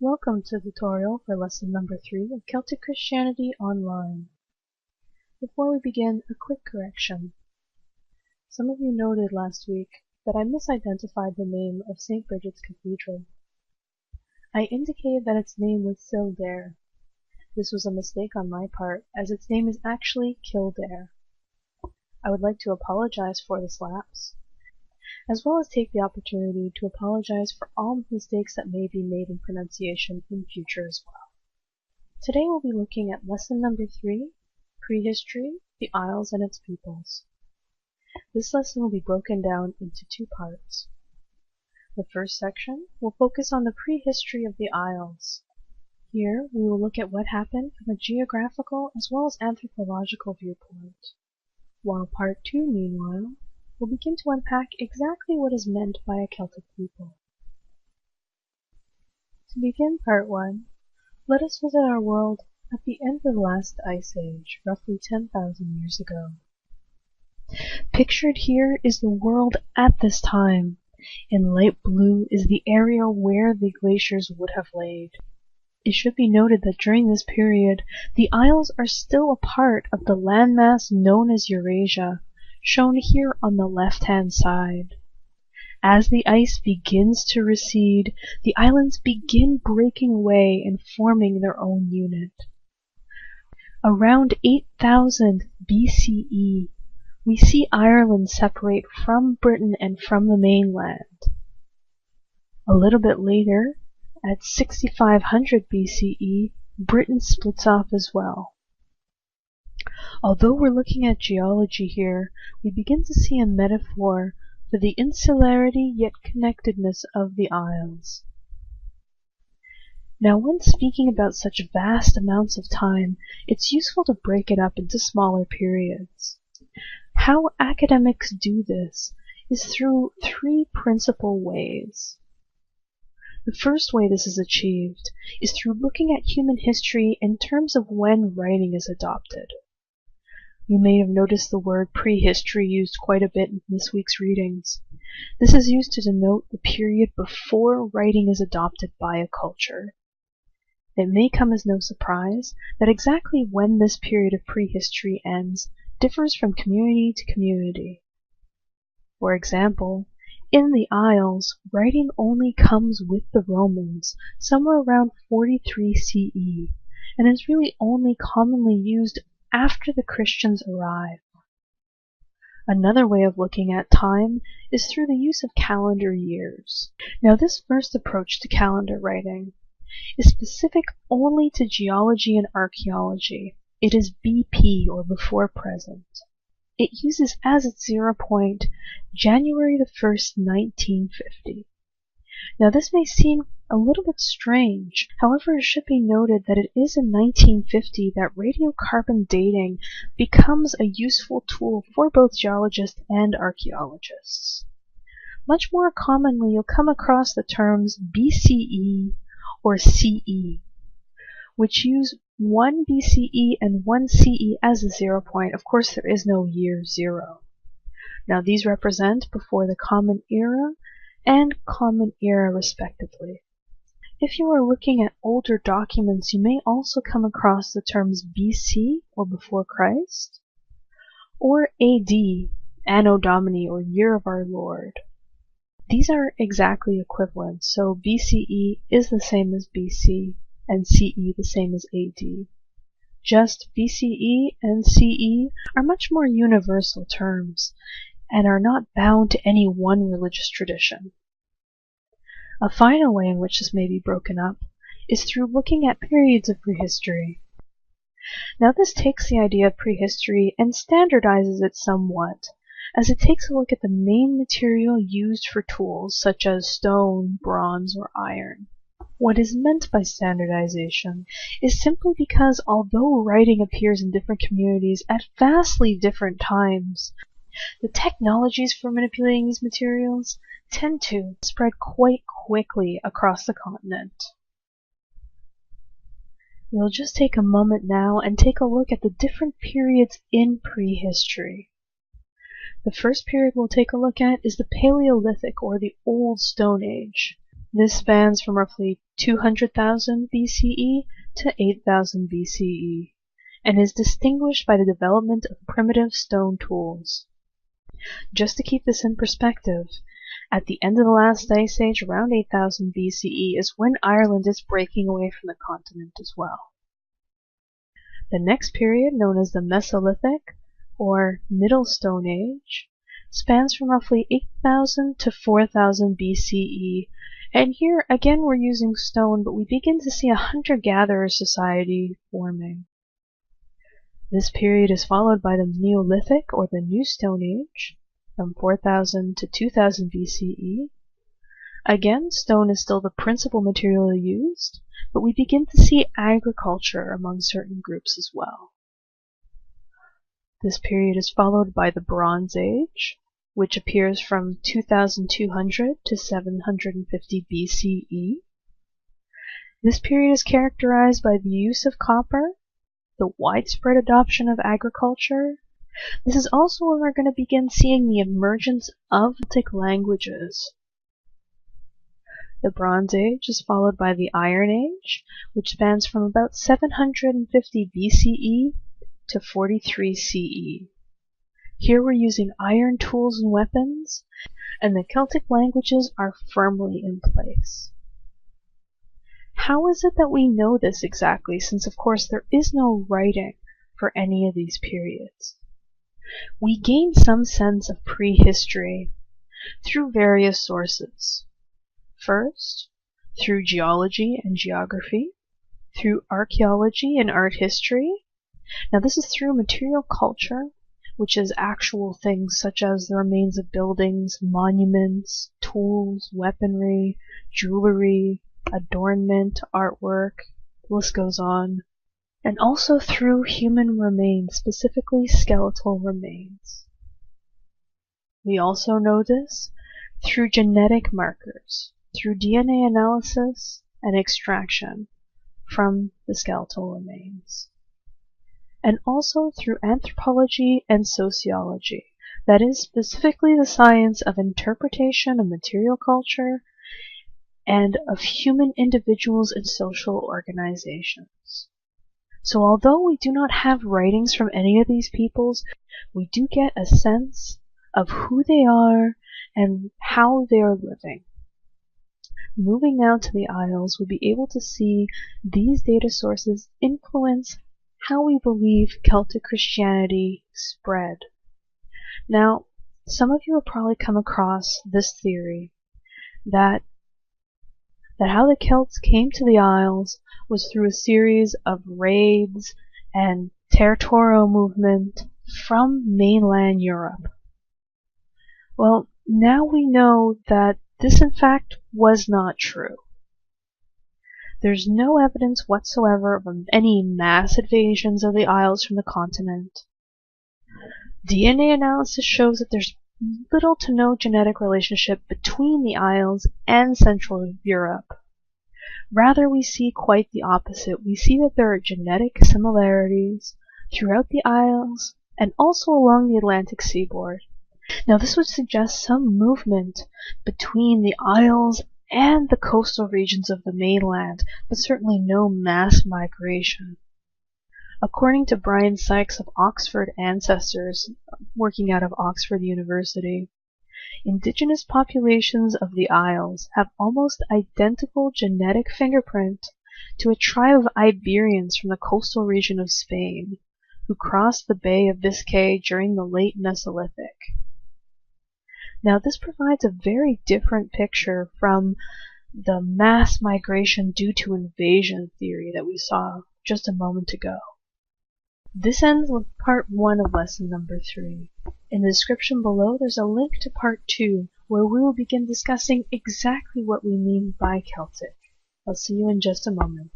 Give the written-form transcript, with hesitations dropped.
Welcome to the tutorial for lesson number 3 of Celtic Christianity Online. Before we begin, a quick correction. Some of you noted last week that I misidentified the name of St. Bridget's Cathedral. I indicated that its name was Kildare. This was a mistake on my part, as its name is actually Kildare. I would like to apologize for this lapse, as well as take the opportunity to apologize for all mistakes that may be made in pronunciation in future as well. Today we'll be looking at lesson number 3, Prehistory, the Isles and its Peoples. This lesson will be broken down into 2 parts. The first section will focus on the prehistory of the Isles. Here we will look at what happened from a geographical as well as anthropological viewpoint, while part 2, meanwhile, we'll begin to unpack exactly what is meant by a Celtic people. To begin part 1, let us visit our world at the end of the last ice age, roughly 10,000 years ago. Pictured here is the world at this time. In light blue is the area where the glaciers would have laid. It should be noted that during this period, the Isles are still a part of the landmass known as Eurasia, shown here on the left-hand side. As the ice begins to recede, the islands begin breaking away and forming their own unit. Around 8000 BCE, we see Ireland separate from Britain and from the mainland. A little bit later, at 6500 BCE, Britain splits off as well. Although we're looking at geology here, we begin to see a metaphor for the insularity yet connectedness of the Isles. Now, when speaking about such vast amounts of time, it's useful to break it up into smaller periods. How academics do this is through 3 principal ways. The first way this is achieved is through looking at human history in terms of when writing is adopted. You may have noticed the word prehistory used quite a bit in this week's readings. This is used to denote the period before writing is adopted by a culture. It may come as no surprise that exactly when this period of prehistory ends differs from community to community. For example, in the Isles, writing only comes with the Romans somewhere around 43 CE, and is really only commonly used after the Christians arrive. Another way of looking at time is through the use of calendar years. Now, this first approach to calendar writing is specific only to geology and archaeology. It is BP, or before present. It uses as its 0 point January the 1st, 1950. Now, this may seem a little bit strange. However, it should be noted that it is in 1950 that radiocarbon dating becomes a useful tool for both geologists and archaeologists. Much more commonly, you'll come across the terms BCE or CE, which use 1 BCE and 1 CE as a 0 point. Of course, there is no year 0. Now, these represent before the Common Era and Common Era, respectively. If you are looking at older documents, you may also come across the terms BC, or before Christ, or AD, Anno Domini, or Year of Our Lord. These are exactly equivalent, so BCE is the same as BC, and CE the same as AD. Just BCE and CE are much more universal terms, and are not bound to any one religious tradition. A final way in which this may be broken up is through looking at periods of prehistory. Now, this takes the idea of prehistory and standardizes it somewhat, as it takes a look at the main material used for tools such as stone, bronze, or iron. What is meant by standardization is simply because although writing appears in different communities at vastly different times, the technologies for manipulating these materials tend to spread quite quickly across the continent. We'll just take a moment now and take a look at the different periods in prehistory. The first period we'll take a look at is the Paleolithic, or the Old Stone Age. This spans from roughly 200,000 BCE to 8,000 BCE, and is distinguished by the development of primitive stone tools. Just to keep this in perspective, at the end of the last ice age, around 8,000 BCE, is when Ireland is breaking away from the continent as well. The next period, known as the Mesolithic, or Middle Stone Age, spans from roughly 8,000 to 4,000 BCE, and here again we're using stone, but we begin to see a hunter-gatherer society forming. This period is followed by the Neolithic, or the New Stone Age, from 4,000 to 2,000 BCE. Again, stone is still the principal material used, but we begin to see agriculture among certain groups as well. This period is followed by the Bronze Age, which appears from 2,200 to 750 BCE. This period is characterized by the use of copper, the widespread adoption of agriculture. This is also when we're going to begin seeing the emergence of Celtic languages. The Bronze Age is followed by the Iron Age, which spans from about 750 BCE to 43 CE. Here we're using iron tools and weapons, and the Celtic languages are firmly in place. How is it that we know this exactly, since of course there is no writing for any of these periods? We gain some sense of prehistory through various sources. First, through geology and geography, through archaeology and art history. Now this is through material culture, which is actual things such as the remains of buildings, monuments, tools, weaponry, jewelry, adornment, artwork, the list goes on. And also through human remains, specifically skeletal remains. We also know this through genetic markers, through DNA analysis and extraction from the skeletal remains. And also through anthropology and sociology, that is specifically the science of interpretation of material culture and of human individuals and social organizations. So although we do not have writings from any of these peoples, we do get a sense of who they are and how they are living. Moving now to the Isles, we'll be able to see these data sources influence how we believe Celtic Christianity spread. Now, some of you have probably come across this theory that how the Celts came to the Isles was through a series of raids and territorial movement from mainland Europe. Well, now we know that this in fact was not true. There's no evidence whatsoever of any mass invasions of the Isles from the continent. DNA analysis shows that there's little to no genetic relationship between the Isles and Central Europe. Rather, we see quite the opposite. We see that there are genetic similarities throughout the Isles and also along the Atlantic seaboard. Now, this would suggest some movement between the Isles and the coastal regions of the mainland, but certainly no mass migration. According to Brian Sykes of Oxford Ancestors, working out of Oxford University, indigenous populations of the Isles have almost identical genetic fingerprint to a tribe of Iberians from the coastal region of Spain, who crossed the Bay of Biscay during the late Mesolithic. Now, this provides a very different picture from the mass migration due to invasion theory that we saw just a moment ago. This ends with part 1 of lesson number 3. In the description below, there's a link to part 2, where we will begin discussing exactly what we mean by Celtic. I'll see you in just a moment.